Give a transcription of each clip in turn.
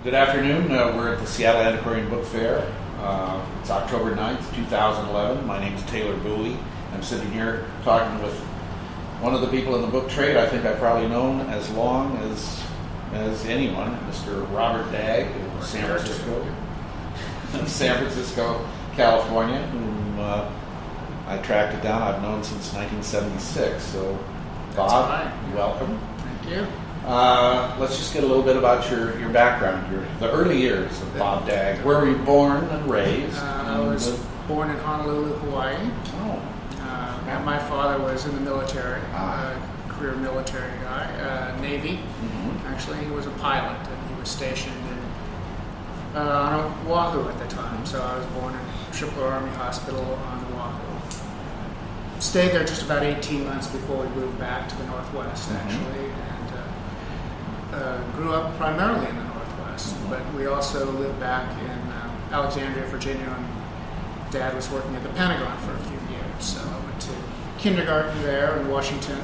Good afternoon. We're at the Seattle Antiquarian Book Fair. It's October 9th, 2011. My name is Taylor Bowie. I'm sitting here talking with one of the people in the book trade I think I've probably known as long as anyone, Mr. Robert Dagg in San Francisco, California, whom I tracked it down. I've known since 1976. So, Bob, welcome. Thank you. Let's just get a little bit about your background, the early years of Bob Dagg. Where were you born and raised? I was born in Honolulu, Hawaii. Oh. My father was in the military, career military guy, Navy. Mm-hmm. Actually, he was a pilot, and he was stationed on Oahu at the time. So I was born in Triple Army Hospital on Oahu. Stayed there just about 18 months before we moved back to the Northwest, actually. Grew up primarily in the Northwest, but we also lived back in Alexandria, Virginia, and Dad was working at the Pentagon for a few years. So I went to kindergarten there in Washington,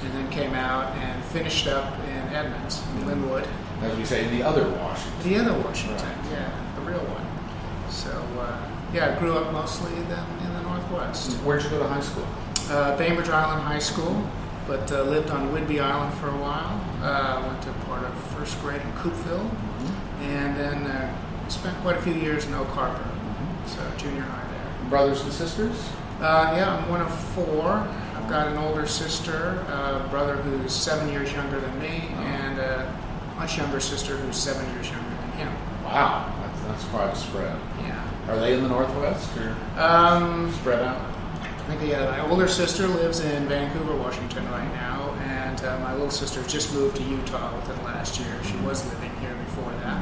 and then came out and finished up in Edmonds, in Linwood. As we say, the other Washington. The other Washington, Right. yeah, the real one. So, I grew up mostly then in the Northwest. Where'd you go to high school? Bainbridge Island High School, but lived on Whidbey Island for a while. Went to part of first grade in Coopville, and then spent quite a few years in Oak Harbor, so junior high there. Brothers and sisters? I'm one of four. I've got an older sister, a brother who's 7 years younger than me, and a much younger sister who's 7 years younger than him. Wow, that's quite a spread. Yeah. Are they in the Northwest or spread out? I think my older sister lives in Vancouver, Washington right now, and my little sister just moved to Utah within last year. She was living here before that.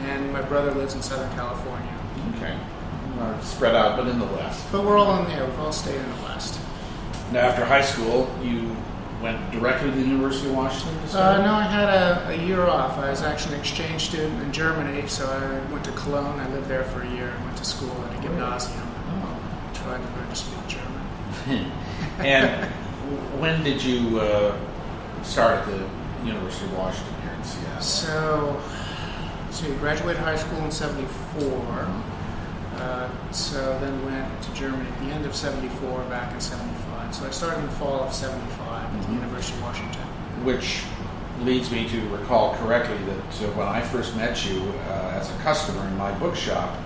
And my brother lives in Southern California. Okay. Spread out, but in the West. But we're all in there. We've all stayed in the West. Now, after high school, you went directly to the University of Washington to study? No, I had a year off. I was actually an exchange student in Germany, so I went to Cologne. I lived there for a year and went to school at a gymnasium. Tried to learn to speak German. And when did you start at the University of Washington here in Seattle? So, graduated high school in 74. So then went to Germany at the end of 74, back in 75. So I started in the fall of 75 at the University of Washington. Which leads me to recall correctly that when I first met you as a customer in my bookshop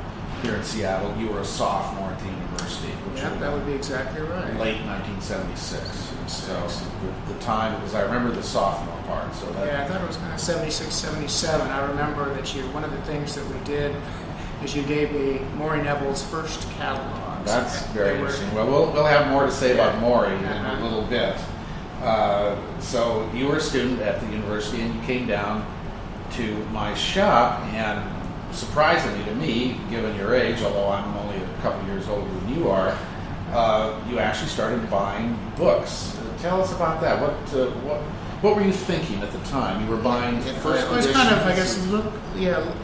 here in Seattle, you were a sophomore at the university. Yeah, that would be exactly right. Late 1976. So the time, because I remember the sophomore part. So that, yeah, I thought it was kind of 76, 77. I remember that one of the things that we did is you gave me Maurice Neville's first catalog. That's very interesting. Well, we'll have more to say about Maurice in a little bit. So you were a student at the university, and you came down to my shop, and surprisingly to me, given your age, although I'm only a couple years older than you are, you actually started buying books. Tell us about that. What were you thinking at the time? You were buying first editions? It was kind of, I guess,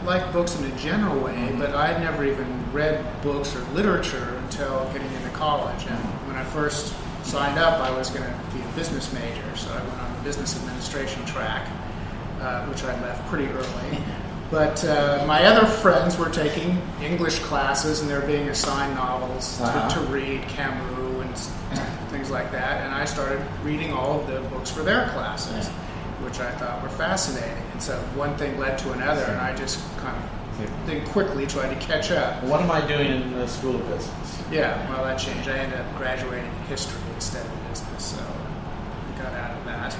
like books in a general way, but I'd never even read books or literature until getting into college. And when I first signed up, I was going to be a business major, so I went on the business administration track, which I left pretty early. But my other friends were taking English classes, and they were being assigned novels to read, Camus and things like that. And I started reading all of the books for their classes, which I thought were fascinating. And so one thing led to another, and I just kind of then quickly tried to catch up. What am I doing in the School of Business? Yeah, well, that changed. I ended up graduating in history instead of business, so I got out of that.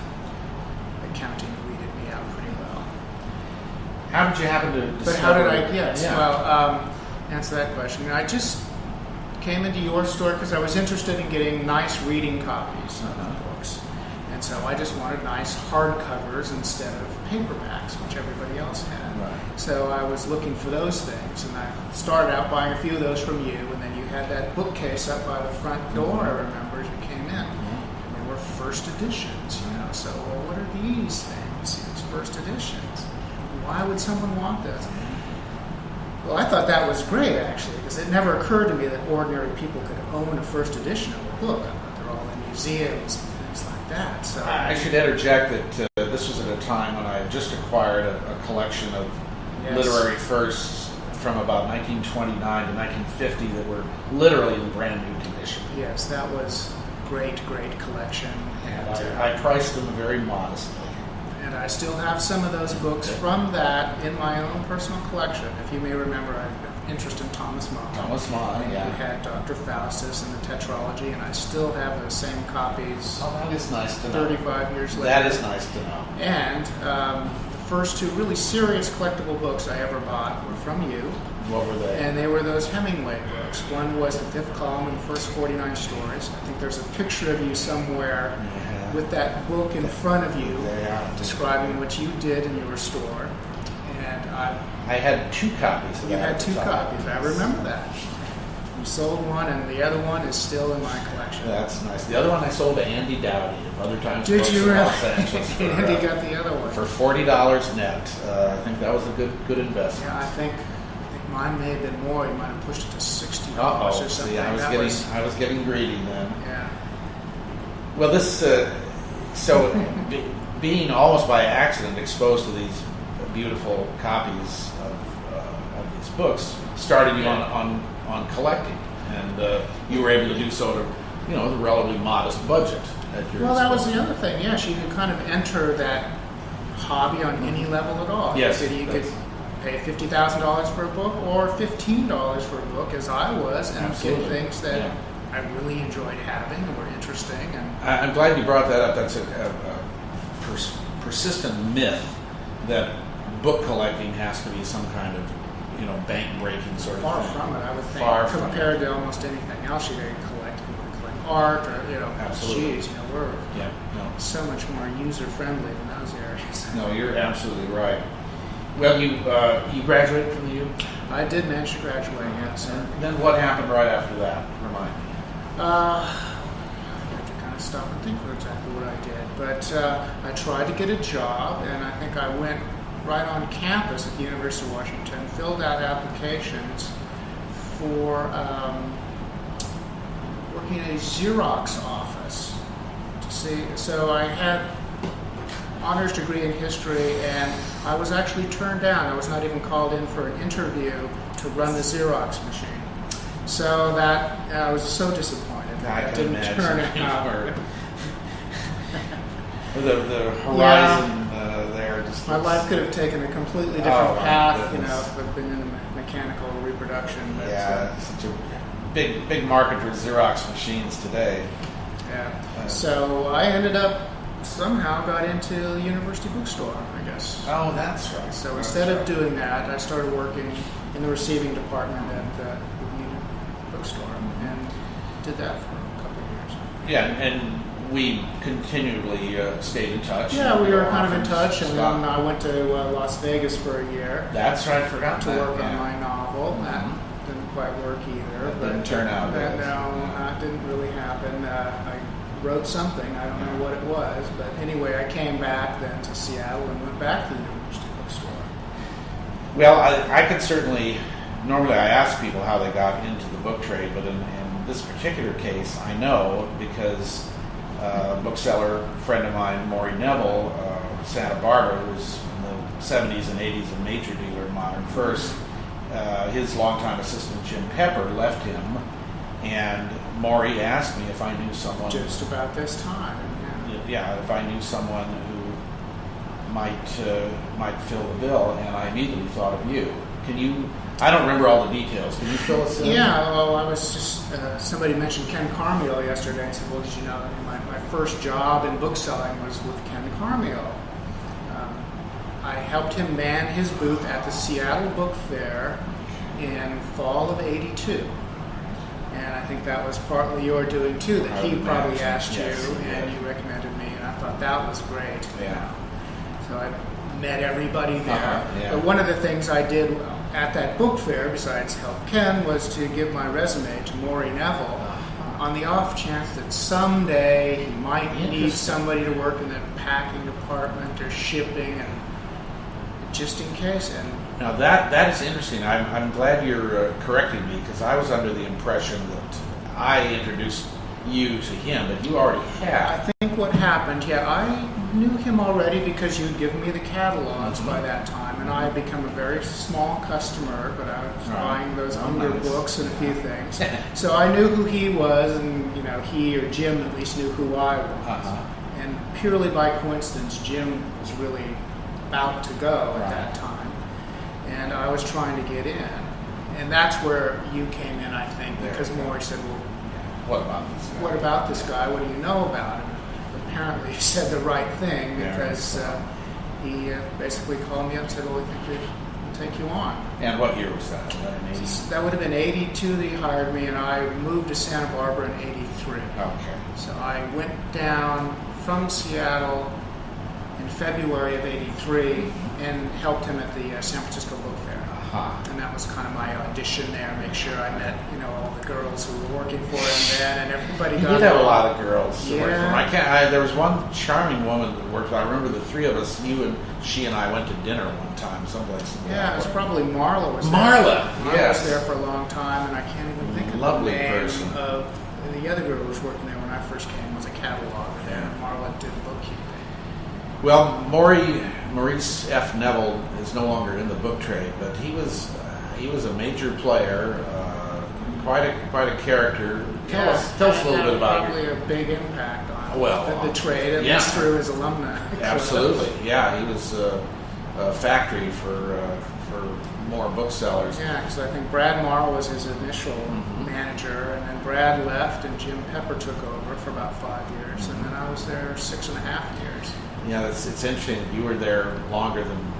Accounting weeded me out pretty well. How did you happen to discover? But how did I, yes, yeah. well, answer that question. I just came into your store because I was interested in getting nice reading copies of books. And so I just wanted nice hardcovers instead of paperbacks, which everybody else had. Right. So I was looking for those things, and I started out buying a few of those from you, and then you had that bookcase up by the front door, I remember, as you came in. And they were first editions, so well, what are these things, these first editions? Why would someone want those? Well, I thought that was great, actually, because it never occurred to me that ordinary people could own a first edition of a book. I thought they're all in museums and things like that. So I should interject that this was at a time when I had just acquired a collection of Yes. literary firsts from about 1929 to 1950 that were literally in brand new condition. Yes, that was great collection. And I priced them very modestly. And I still have some of those books from that in my own personal collection. If you may remember, I have an interest in Thomas Mann. Thomas Mann, yeah. He had Dr. Faustus and the Tetralogy, and I still have those same copies. Oh, that is nice to know. 35 years later. That is nice to know. And the first two really serious collectible books I ever bought were from you. What were they? And they were those Hemingway books. One was the fifth column and the first 49 stories. I think there's a picture of you somewhere with that book in front of you describing what you did in your store. And I had 2 copies of that. You had 2 copies. I remember that. You sold one, and the other one is still in my collection. That's nice. The other one I sold to Andy Dowdy of Other Times Did Books you in really? Los Angeles. Andy got the other one. For $40 net. I think that was a good investment. Yeah, I think mine may have been more. You might have pushed it to $60 Uh-oh. or something. See, I was getting greedy then. Yeah. Well, this being almost by accident exposed to these beautiful copies of these books started you on collecting, and you were able to do so at a relatively modest budget at your Well, that was disposal. the other thing. Yes, you could kind of enter that hobby on any level at all. Yes, You could pay $50,000 for a book or $15 for a book, as I was, and Absolutely. get things that Yeah. I really enjoyed having and were interesting. And I'm glad you brought that up. That's a persistent myth that book collecting has to be some kind of bank-breaking sort of far thing. from it, I would think, Far from compared it. to almost anything else you could collect. You could collect art, or Absolutely. geez, we're Yeah, so much more user-friendly in those areas. no, you're absolutely right. Well, you graduated from the U? I did manage to graduate, yes. And then what happened right after that? Remind me. I have to kind of stop and think for exactly what I did. But I tried to get a job, and I think I went right on campus at the University of Washington, filled out applications for working in a Xerox office. So I had honors degree in history, and I was actually turned down. I was not even called in for an interview to run the Xerox machine. So that I was so disappointed that it didn't turn out. The horizon there just. My life could have taken a completely different path, if I'd been in mechanical reproduction. But, such a big market for Xerox machines today. Yeah. So I ended up somehow got into the university bookstore, I guess. Oh, that's right. So instead of doing that, I started working in the receiving department at the Union bookstore and did that for a couple of years. Yeah, and we continually stayed in touch. Yeah, we were kind of in touch, and then I went to Las Vegas for a year. That's right, I forgot to work on my novel. That didn't quite work either. That didn't turn out. No, that didn't really happen. I wrote something. I don't know what it was, but anyway, I came back then to Seattle and went back to the University Bookstore. Well, I could certainly. Normally, I ask people how they got into the book trade, but in this particular case, I know because a bookseller friend of mine, Maurice Neville, Santa Barbara, who was in the 70s and 80s a major dealer in modern first. His longtime assistant Jim Pepper left him, and Maury asked me if I knew someone. Just about this time. Yeah, if I knew someone who might fill the bill, and I immediately thought of you. Can you? I don't remember all the details. Can you fill us in? Yeah, well, I was just somebody mentioned Ken Carmiel yesterday. I said, well, did you know my first job in bookselling was with Ken Carmiel. I helped him man his booth at the Seattle Book Fair in fall of '82. And I think that was partly your doing too, that he probably asked you and you recommended me, and I thought that was great. Yeah. So I met everybody there. Yeah. But one of the things I did at that book fair, besides help Ken, was to give my resume to Maurice Neville on the off chance that someday he might need somebody to work in the packing department or shipping, and just in case. And now that is interesting. I'm glad you're correcting me, because I was under the impression that I introduced you to him, but you already had. I think what happened, I knew him already because you'd given me the catalogs by that time, and I had become a very small customer, but I was buying those Unger books and a few things. So I knew who he was, and he or Jim at least knew who I was. And purely by coincidence, Jim was really about to go at that time, and I was trying to get in. And that's where you came in, I think, because Maurice said, well, what about this guy? What about this guy? What do you know about him? Apparently he said the right thing because he basically called me up and said, well, we think we'll take you on. And what year was that? That would have been 82 that he hired me, and I moved to Santa Barbara in 83. Okay. So I went down from Seattle in February of 83 and helped him at the San Francisco Book Fair. And that was kind of my audition there, make sure I met, all the girls who were working for him then, and everybody got. You did have a lot of girls to work for him. Yeah. There was one charming woman that worked. I remember the three of us, she and I went to dinner one time someplace. Yeah, it was probably Marla was there. Marla, Marla yes. was there for a long time, and I can't even think of Lovely the name person. of the other girl who was working there when I first came was a cataloger there. Marla did bookkeeping. Well, Maurice F. Neville is no longer in the book trade, but he was a major player, quite a character. Tell us a little bit about probably a big impact on the trade, at least through his alumni. Absolutely, he was a factory for more booksellers. Yeah, because I think Brad Marr was his initial manager, and then Brad left, and Jim Pepper took over for about 5 years, and then I was there 6.5 years. Yeah, it's interesting. You were there longer than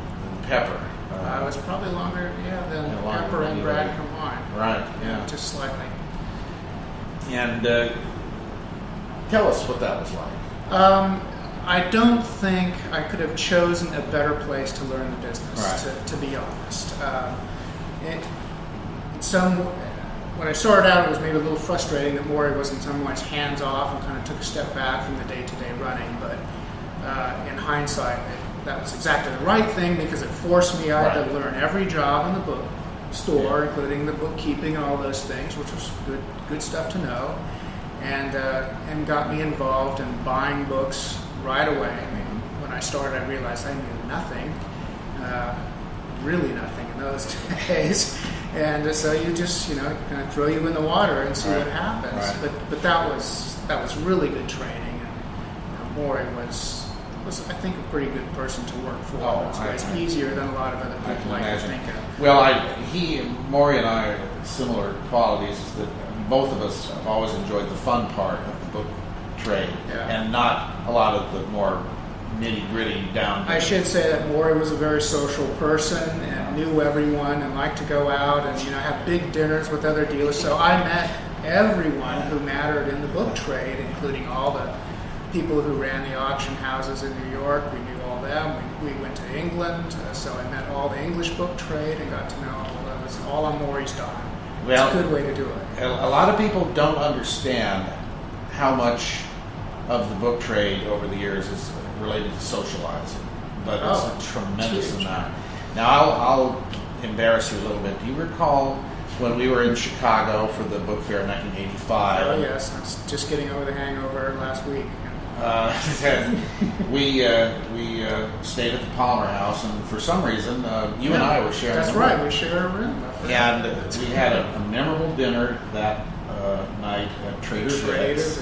Pepper. I was probably longer, than Pepper and Brad combined. Right, yeah. Just slightly. And tell us what that was like. I don't think I could have chosen a better place to learn the business, to be honest. When I started out, it was maybe a little frustrating that Maury was in some ways hands-off and kind of took a step back from the day-to-day running, but in hindsight, that was exactly the right thing because it forced me. I had to learn every job in the book store, including the bookkeeping and all those things, which was good stuff to know, and got me involved in buying books right away. I mean, when I started, I realized I knew nothing, really nothing in those days, and so you just kind of throw you in the water and see what happens. But that was really good training, and Maury was I think a pretty good person to work for. It's easier than a lot of other people I can think of. Well, Maury and I have similar qualities is that both of us have always enjoyed the fun part of the book trade and not a lot of the more nitty-gritty down. I should say that Maury was a very social person and knew everyone and liked to go out and have big dinners with other dealers. So I met everyone who mattered in the book trade, including all the people who ran the auction houses in New York. We knew all them. We went to England, so I met all the English book trade and got to know all of us, all on Maury's dime. Well, it's a good way to do it. A lot of people don't understand how much of the book trade over the years is related to socializing, but it's a tremendous amount. Now, I'll embarrass you a little bit. Do you recall when we were in Chicago for the book fair in 1985? Oh, yes. I was just getting over the hangover last week. We stayed at the Palmer House, and for some reason, you and I were sharing. That's right, we shared a room. And we had a memorable dinner that night at Trader Vic's.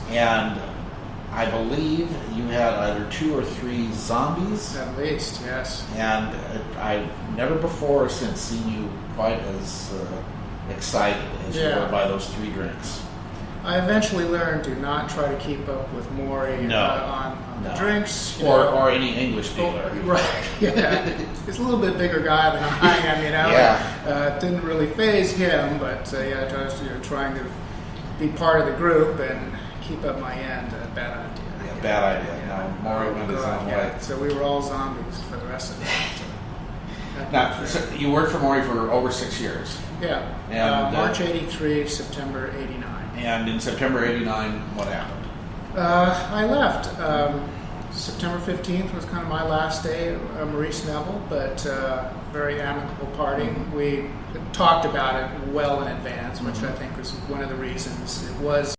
And I believe you had either 2 or 3 zombies. At least, yes. And I've never before or since seen you quite as excited as you were by those 3 drinks. I eventually learned to not try to keep up with Maury on the drinks. Or any English dealer. Right, He's a little bit bigger guy than I am, It didn't really faze him, but I was trying to be part of the group and keep up my end. Bad idea. Yeah, bad idea. No, Maury went his own way. So we were all zombies for the rest of it. Now, so you worked for Maury for over 6 years. Yeah. And, March 83, September 89. And in September 89, what happened? I left. September 15th was kind of my last day at Maurice Neville, but very amicable parting. We talked about it well in advance, which I think was one of the reasons. It was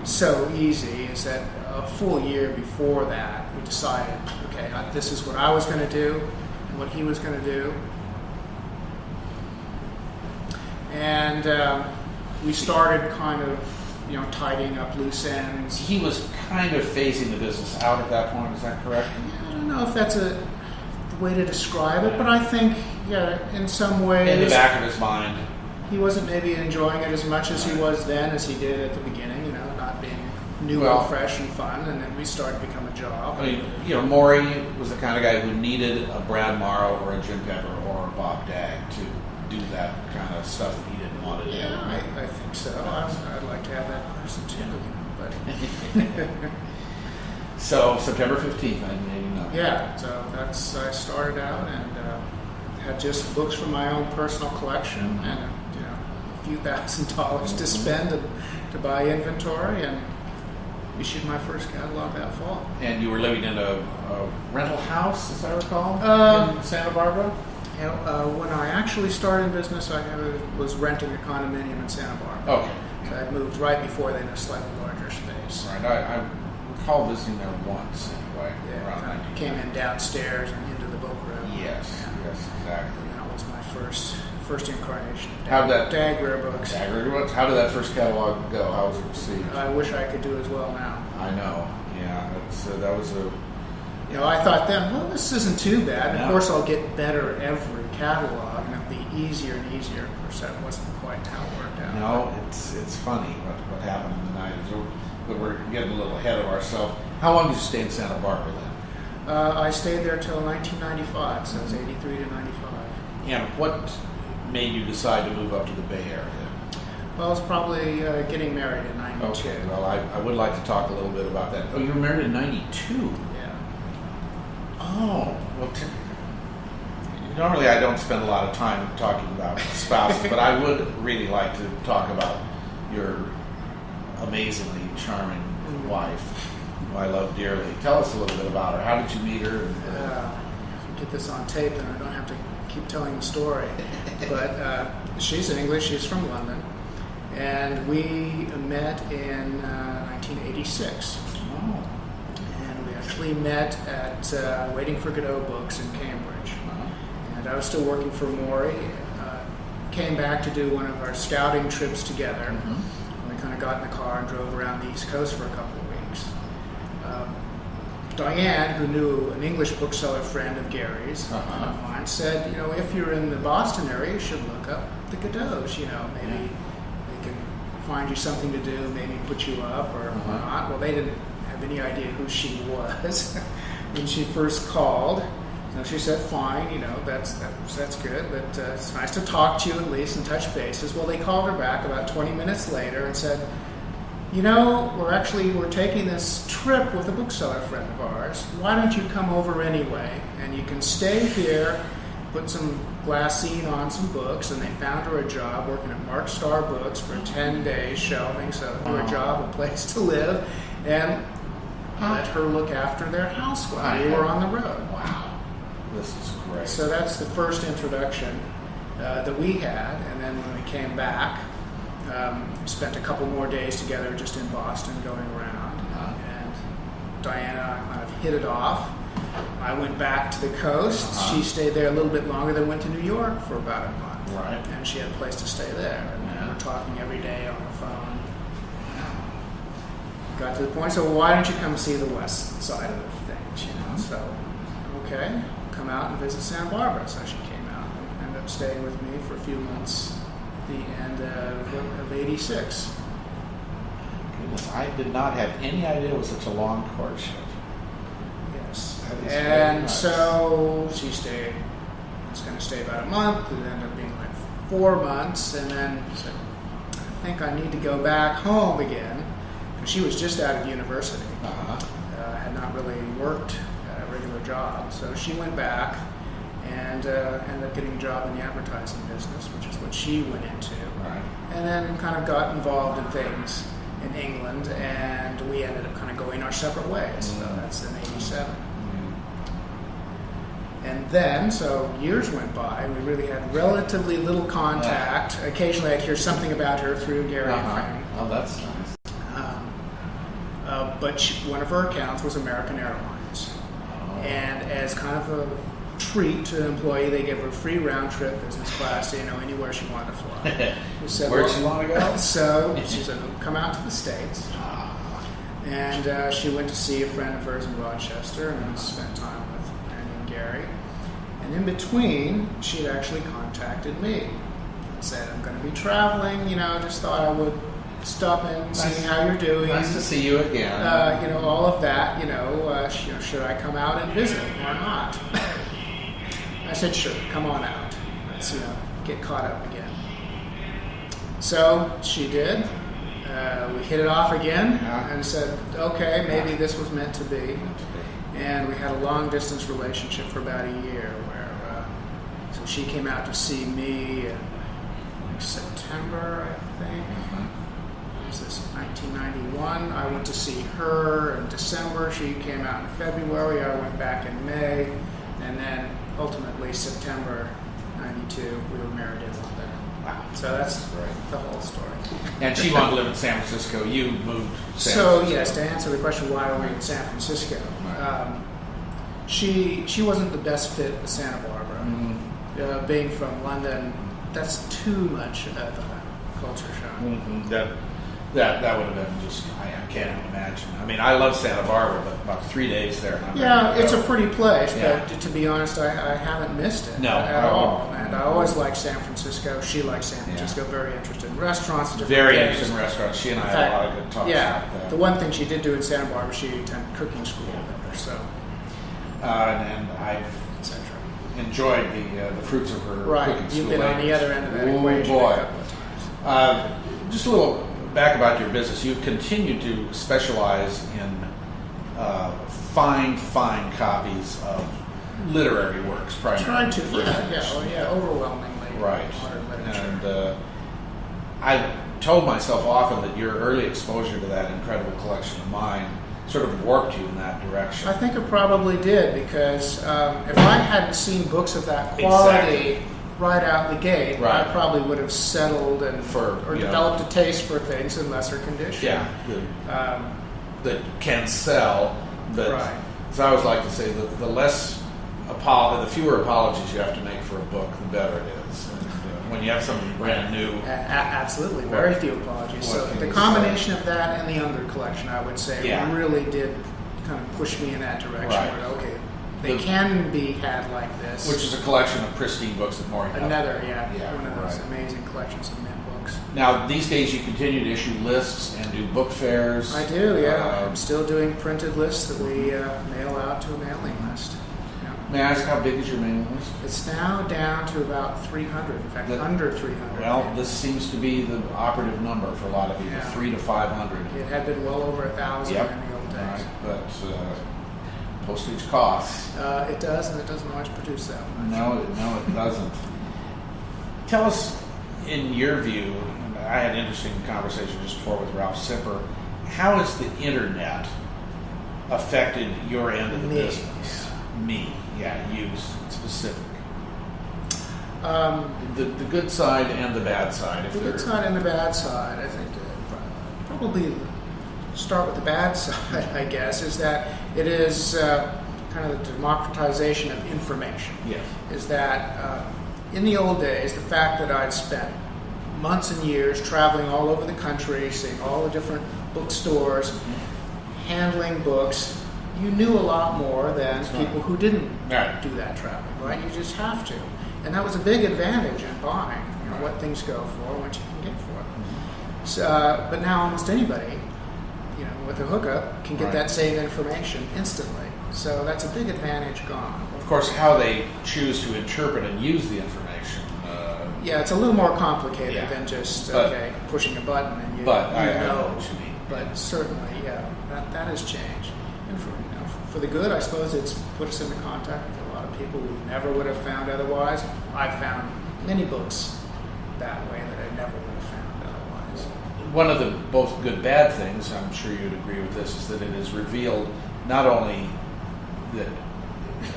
so easy is that a full year before that, we decided, okay, this is what I was going to do and what he was going to do. And we started kind of, tidying up loose ends. He was kind of phasing the business out at that point, is that correct? I don't know if that's a way to describe it, but I think, in some ways... In the back of his mind. He wasn't maybe enjoying it as much as he was then, as he did at the beginning, not being new and fresh and fun, and then we started to become a job. I mean, Maury was the kind of guy who needed a Brad Morrow or a Jim Pepper or a Bob Dagg to do that kind of stuff that he didn't want to do. Yeah, I think so. I'd like to have that person too, but... So, September 15th, 1989. Yeah, so I started out and had just books from my own personal collection and a few $1,000s to spend to buy inventory, and issued my first catalog that fall. And you were living in a rental house, as I recall, in Santa Barbara? When I actually started in business, I was renting a condominium in Santa Barbara. Okay. So I moved right before then to a slightly larger space. Right. I recall visiting there once, anyway. Yeah, around I came in downstairs and into the book room. Yes, exactly. And that was my first incarnation of How'd that Dagg Rare Books. Dagg Rare Books. How did that first catalog go? How was it received? I wish I could do as well now. I know. Yeah, that was a. I thought then, well, this isn't too bad. No. Of course, I'll get better every catalog, and it'll be easier and easier. Of course, that wasn't quite how it worked out. No, it's funny what happened in the 90s. But we're getting a little ahead of ourselves. How long did you stay in Santa Barbara then? I stayed there till 1995, so it was 83 to 95. And what made you decide to move up to the Bay Area? Well, I was probably getting married in 92. Okay, well, I would like to talk a little bit about that. Oh, you were married in 92? Yeah. Oh, well, normally I don't spend a lot of time talking about spouses, but I would really like to talk about your amazingly charming wife, who I love dearly. Tell us a little bit about her. How did you meet her? Get this on tape, and I don't have to keep telling the story. But she's in English. She's from London, and we met in 1986. Oh. And we actually met at Waiting for Godot Books in Cambridge. And I was still working for Maury. Came back to do one of our scouting trips together. And we kind of got in the car and drove around the East Coast for a couple of weeks. Diane, who knew an English bookseller friend of Gary's, of mine, said, if you're in the Boston area, you should look up the Godots. Maybe they can find you something to do, maybe put you up or not. Well, they didn't have any idea who she was when she first called. So she said, fine, that's good, but it's nice to talk to you at least and touch bases. Well, they called her back about 20 minutes later and said, we're taking this trip with a bookseller friend of ours. Why don't you come over anyway? And you can stay here, put some glassine on some books. And they found her a job working at Mark Star Books for 10 days shelving. So her a job, a place to live, and let her look after their house while we were on the road. Wow, this is great. So that's the first introduction that we had. And then when we came back, spent a couple more days together just in Boston going around. And Diana kind of hit it off. I went back to the coast. She stayed there a little bit longer, then went to New York for about a month. Right. And she had a place to stay there. And we're talking every day on the phone. Got to the point, so why don't you come see the west side of the things, So, okay, come out and visit Santa Barbara. So she came out and ended up staying with me for a few months. The end of 86. Goodness, I did not have any idea it was such a long courtship. Yes. And nice. So she stayed, was going to stay about a month, it ended up being like 4 months, and then said, I think I need to go back home again, because she was just out of university. Had not really worked a regular job. So she went back and ended up getting a job in the advertising business, which is what she went into. Right. And then kind of got involved in things in England, and we ended up kind of going our separate ways. So that's in 87. And then, so years went by, we really had relatively little contact. Occasionally I'd hear something about her through Gary and Frank. Oh, that's nice. but one of her accounts was American Airlines. And as kind of a treat to an employee, they gave her a free round trip business class, anywhere she wanted to fly. Where'd she want to go? So she said, come out to the States. And she went to see a friend of hers in Rochester and spent time with Annie and Gary. And in between, she had actually contacted me and said, I'm going to be traveling, just thought I would stop in, see how you're doing. Nice to see you again. All of that, should I come out and visit or not? I said, sure, come on out. Let's, get caught up again. So she did. We hit it off again and said, okay, maybe this was meant to be. And we had a long distance relationship for about a year where, so she came out to see me in September, I think. Was this 1991? I went to see her in December. She came out in February. I went back in May. And then ultimately September 92, we were married in London. Wow. So that's the whole story. And she wanted to live in San Francisco. You moved to San Francisco. Yes, to answer the question, why are we in San Francisco? She wasn't the best fit with Santa Barbara. Mm-hmm. Being from London, that's too much of a culture shock. Mm-hmm. That would have been just, I can't even imagine. I mean, I love Santa Barbara, but about 3 days there. It's a pretty place, but to be honest, I haven't missed it at all. And I always liked San Francisco. She likes San Francisco, very interested in restaurants. Very interested in restaurants. She and I had a lot of good talks about that. The one thing she did do in Santa Barbara, she attended cooking school there, so. And I've enjoyed the fruits of her cooking school. You've been on the other end of that equation a couple of times. Just a little back about your business. You've continued to specialize in fine copies of literary works, primarily. Trying to, overwhelmingly. Right. Modern literature. And I've told myself often that your early exposure to that incredible collection of mine sort of warped you in that direction. I think it probably did, because if I hadn't seen books of that quality right out the gate, I probably would have settled and developed a taste for things in lesser condition. Yeah, that can sell. But as I always like to say, the fewer apologies you have to make for a book, the better it is. And, when you have something brand new, absolutely, very few apologies. So the combination of that and the Unger collection, I would say, really did kind of push me in that direction. Where, okay, they can be had like this. Which is a collection of pristine books that Maurice Neville. One of those amazing collections of mint books. Now, these days you continue to issue lists and do book fairs. I do, I'm still doing printed lists that we mail out to a mailing list. May I ask, how big is your mailing list? It's now down to about 300, in fact, under 300. Well, this seems to be the operative number for a lot of people, 300 to 500. It had been well over 1,000 in the old days. Right, but postage costs. It does, and it doesn't always produce that much. No, it doesn't. Tell us, in your view, I had an interesting conversation just before with Ralph Sipper, how has the internet affected your end of the business? You specific. The good side and the bad side. The good side and the bad side, I think, probably start with the bad side, I guess, is that it is kind of the democratization of information. Yes. Is that in the old days, the fact that I'd spent months and years traveling all over the country, seeing all the different bookstores, handling books, you knew a lot more than people who didn't do that traveling, right? You just have to. And that was a big advantage in buying, what things go for and what you can get for them. So, but now almost anybody, with a hookup can get that same information instantly. So that's a big advantage gone. Of course, how they choose to interpret and use the information. It's a little more complicated than just, pushing a button and you know what you mean. But certainly, that has changed. And for the good, I suppose it's put us into contact with a lot of people we never would have found otherwise. I've found many books that way that I never would have found otherwise. One of the both good bad things, I'm sure you'd agree with this, is that it has revealed not only that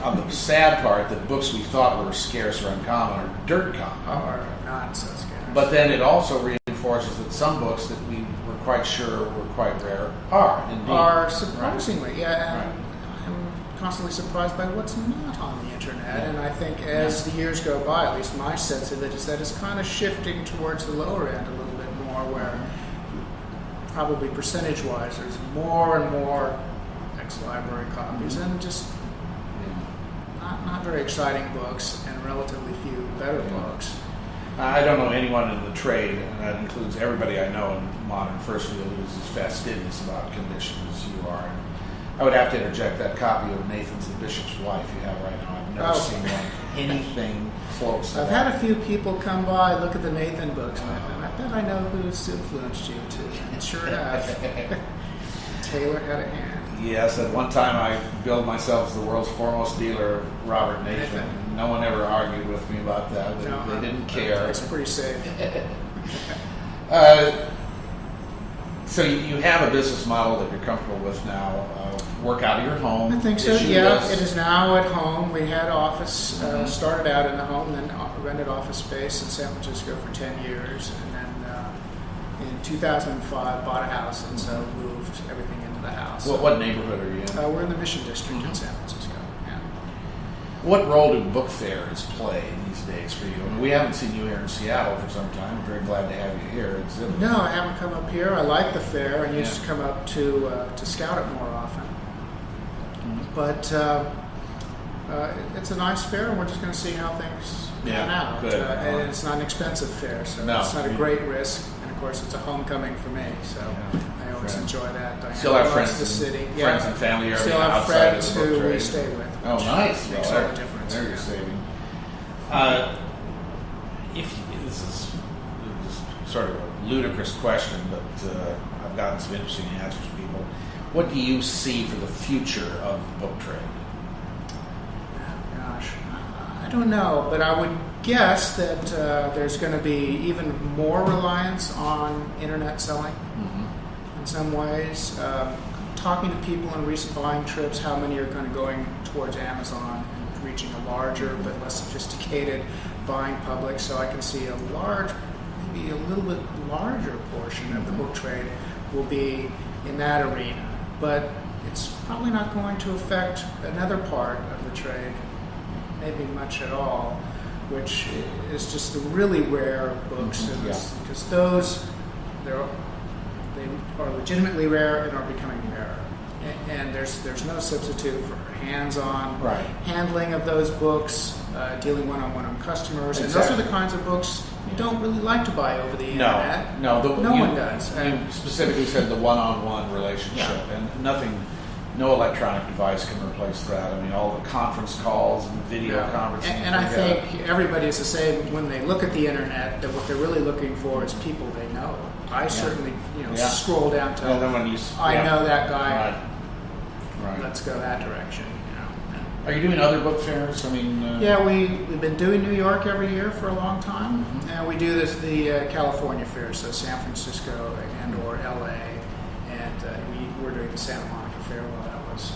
on the sad part that books we thought were scarce or uncommon are dirt common. Are not so scarce. But then it also reinforces reinforces that some books that we were quite sure were quite rare are indeed. Are surprisingly, yeah. Right. And I'm constantly surprised by what's not on the internet. Yeah. And I think as the years go by, at least my sense of it is that it's kind of shifting towards the lower end a little bit more, where probably percentage-wise there's more and more ex-library copies and just not very exciting books and relatively few better books. I don't know anyone in the trade, and that includes everybody I know in modern first field, who's as fastidious about condition as you are. And I would have to interject that copy of Nathan's The Bishop's Wife you have right now. I've never seen anything close to I've that. had a few people come by, look at the Nathan books, and I bet I know who's influenced you too. And sure enough, Taylor had a hand. Yes, at one time I billed myself as the world's foremost dealer of Robert Nathan. No one ever argued with me about that. They didn't care. It's pretty safe. So you have a business model that you're comfortable with now. Work out of your home. I think so. Yeah, it is now at home. We had office, started out in the home, then rented office space in San Francisco for 10 years, and then in 2005 bought a house, and so moved everything into the house. What neighborhood are you in? We're in the Mission District in San Francisco. Yeah. What role do book fairs play these days for you? I mean, we haven't seen you here in Seattle for some time. I'm very glad to have you here. No, I haven't come up here. I like the fair. I used to come up to scout it more often. But it's a nice fair, and we're just going to see how things pan out. Good. And it's not an expensive fair, so it's not a great risk. And of course, it's a homecoming for me, so I always enjoy that. Diana still have loves friends, the city. Friends and family still have outside friends of the book who trade. we stay with. Oh, nice. Makes all the difference. There you're saving. This is sort of a ludicrous question, but I've gotten some interesting answers from people. What do you see for the future of the book trade? Gosh, I don't know, but I would guess that there's going to be even more reliance on internet selling in some ways. Talking to people on recent buying trips, how many are kind of going towards Amazon and reaching a larger but less sophisticated buying public. So I can see a large, maybe a little bit larger portion of the book trade will be in that arena. But it's probably not going to affect another part of the trade, maybe much at all, which is just the really rare books, because those they are legitimately rare and are becoming rarer. And there's no substitute for hands-on handling of those books, dealing one-on-one on customers, and those are the kinds of books you don't really like to buy over the internet. No one does. You specifically said the one-on-one relationship, and no electronic device can replace that. I mean, all the conference calls and video conferencing. And I think everybody's the same when they look at the internet, that what they're really looking for is people they know. I certainly, scroll down to, I know that guy. Right. Let's go that direction. Are you doing other book fairs? I mean, we've been doing New York every year for a long time, and we do the California fair, so San Francisco and or LA, and we're doing the Santa Monica fair while that was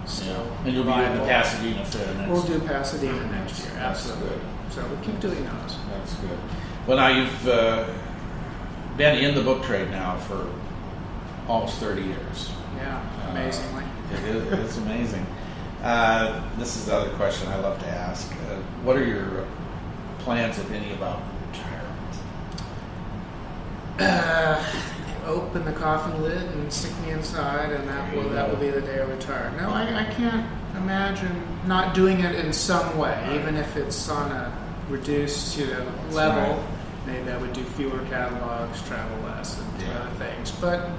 still. And you'll be doing the Pasadena fair next year. We'll do Pasadena next year, absolutely. Good. So we keep doing those. That's good. Well, now you've been in the book trade now for almost 30 years. Yeah, amazingly. It's amazing. This is the other question I love to ask. What are your plans, if any, about retirement? Open the coffin lid and stick me inside, and that will be the day I retire. No, I can't imagine not doing it in some way, even if it's on a reduced level. Right. Maybe I would do fewer catalogs, travel less, and do other things. But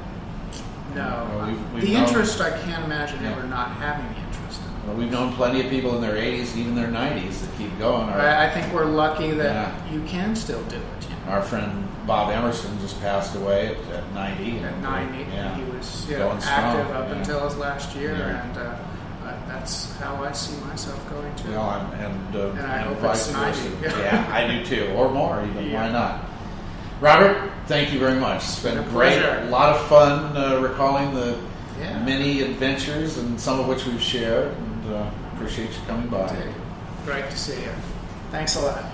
no, the interest I can't imagine ever not having the interest in. Well, we've known plenty of people in their 80s, even their 90s, that keep going. I think we're lucky that you can still do it. Our friend Bob Emerson just passed away at 90. At 90, he was active up until his last year, and that's how I see myself going to. And I hope it's 90. I do too, or more even. Why not? Robert, thank you very much. It's been great. A lot of fun recalling the many adventures, and some of which we've shared. And appreciate you coming by. Great to see you. Thanks a lot.